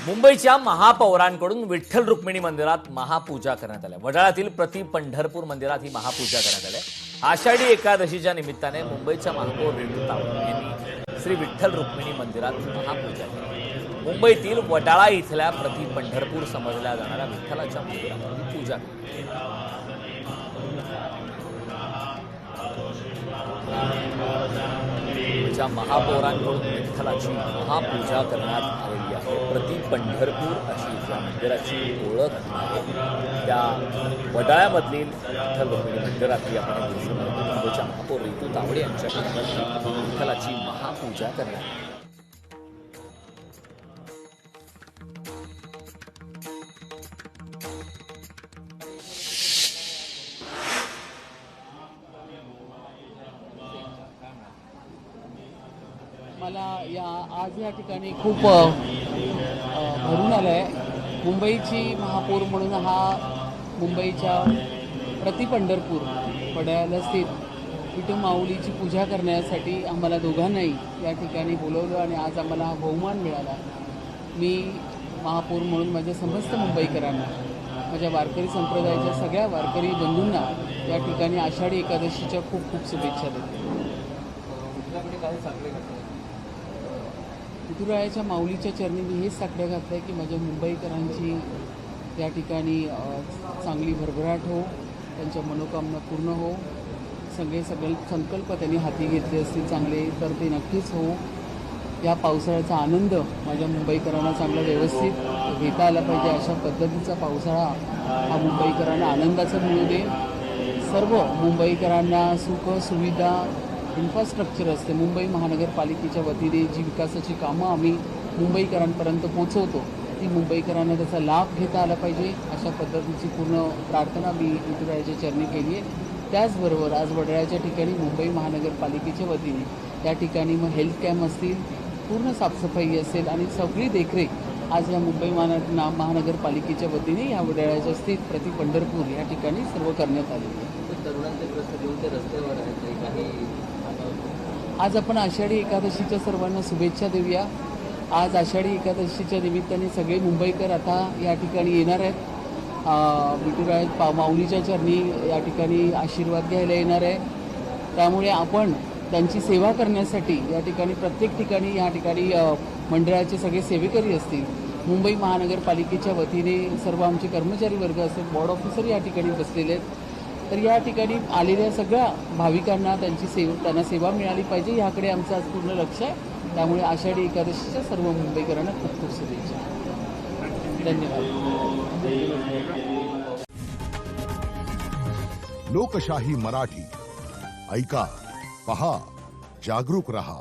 मुंबईच्या महापौरांकडून विठ्ठल रुक्मिणी मंदिरात महापूजा करण्यात आली। वडाळ्यातील प्रति पंढरपूर मंदिरात ही महापूजा करण्यात आली। आषाढी एकादशीच्या निमित्ताने मुंबईच्या महापौर रेणू तावडे यांनी श्री विठ्ठल रुक्मिणी मंदिरात महापूजा केली। मुंबईतील वडाळा इथल्या प्रति पंढरपूर समजल्या जाणाऱ्या विठ्ठलाच्या मंदिरात पूजा केली। महापौरांकडून विठ्ठलाची महापूजा करण्यात आलेली आहे। प्रति पंढरपूर अशी या मंदिराची ओळख आहे। त्या वडाळ्यामधील विठ्ठल रुक्मिणी मंदिरातली आपण मुंबईच्या महापौर रेणू तावडे यांच्याकडून विठ्ठलाची महापूजा करण्यात आली। मला आज या ठिकाणी खूप भरून आलं आहे। मुंबईची महापौर म्हणून हा मुंबईच्या प्रति पंढरपूर वडाळ्याला स्थित विठू माऊलीची पूजा करण्यासाठी आम्हाला दोघांनाही या ठिकाणी बोलवलं आणि आज आम्हाला हा बहुमान मिळाला। मी महापौर म्हणून माझ्या समस्त मुंबईकरांना, माझ्या वारकरी संप्रदायाच्या सगळ्या वारकरी बंधूंना या ठिकाणी आषाढी एकादशीच्या खूप खूप शुभेच्छा देते। विठुरायाच्या माऊलीच्या चरणी मी हेच साकडं घातलं आहे की माझ्या मुंबईकरांची या ठिकाणी चांगली भरभराट हो, त्यांच्या मनोकामना पूर्ण हो, सगळे संकल्प त्यांनी हाती घेतले असतील चांगले तर ते नक्कीच हो। या पावसाळ्याचा आनंद माझ्या मुंबईकरांना चांगला व्यवस्थित घेता आला पाहिजे, अशा पद्धतीचा पावसाळा हा मुंबईकरांना आनंदाचा मिळू दे। सर्व मुंबईकरांना सुख सुविधा इन्फ्रास्ट्रक्चर असते, मुंबई महानगरपालिकेच्या वतीने जी विकासाची कामं आम्ही मुंबईकरांपर्यंत पोहोचवतो ती मुंबईकरांना त्याचा लाभ घेता आला पाहिजे, अशा पद्धतीची पूर्ण प्रार्थना मी विठुरायाच्या चरणी केली आहे। त्याचबरोबर आज वडाळ्याच्या ठिकाणी मुंबई महानगरपालिकेच्या वतीने त्या ठिकाणी मग हेल्थ कॅम्प असतील, पूर्ण साफसफाई असेल आणि सगळी देखरेख आज या मुंबई महानगरपालिकेच्या वतीने या वडाळ्याच्या स्थित प्रति पंढरपूर या ठिकाणी सर्व करण्यात आलेली आहे। तरुणांचे प्रश्न घेऊन ते रस्त्यावर आहेत काही। आज आपण आषाढी एकादशीच्या सर्वांना शुभेच्छा देऊया। आज आषाढी एकादशीच्या निमित्ताने सगळे मुंबईकर आता या ठिकाणी येणार आहेत। विठुराया माऊलीच्या चरणी या ठिकाणी आशीर्वाद घ्यायला येणार आहे। त्यामुळे आपण त्यांची सेवा करण्यासाठी या ठिकाणी प्रत्येक ठिकाणी या ठिकाणी मंडळाचे सगळे सेवेकरी असतील, मुंबई महानगरपालिकेच्या वतीने सर्व आमचे कर्मचारी वर्ग असतील, बोर्ड ऑफिसर या ठिकाणी बसलेले आहेत। तर या ठिकाणी आलेल्या सगळ्या भाविकांना त्यांना सेवा मिळाली पाहिजे याकडे आमचं आज पूर्ण लक्ष आहे। त्यामुळे आषाढी एकादशीच्या सर्व मुंबईकरांना खूप खूप शुभेच्छा। धन्यवाद। लोकशाही मराठी ऐका, पहा, जागरूक रहा।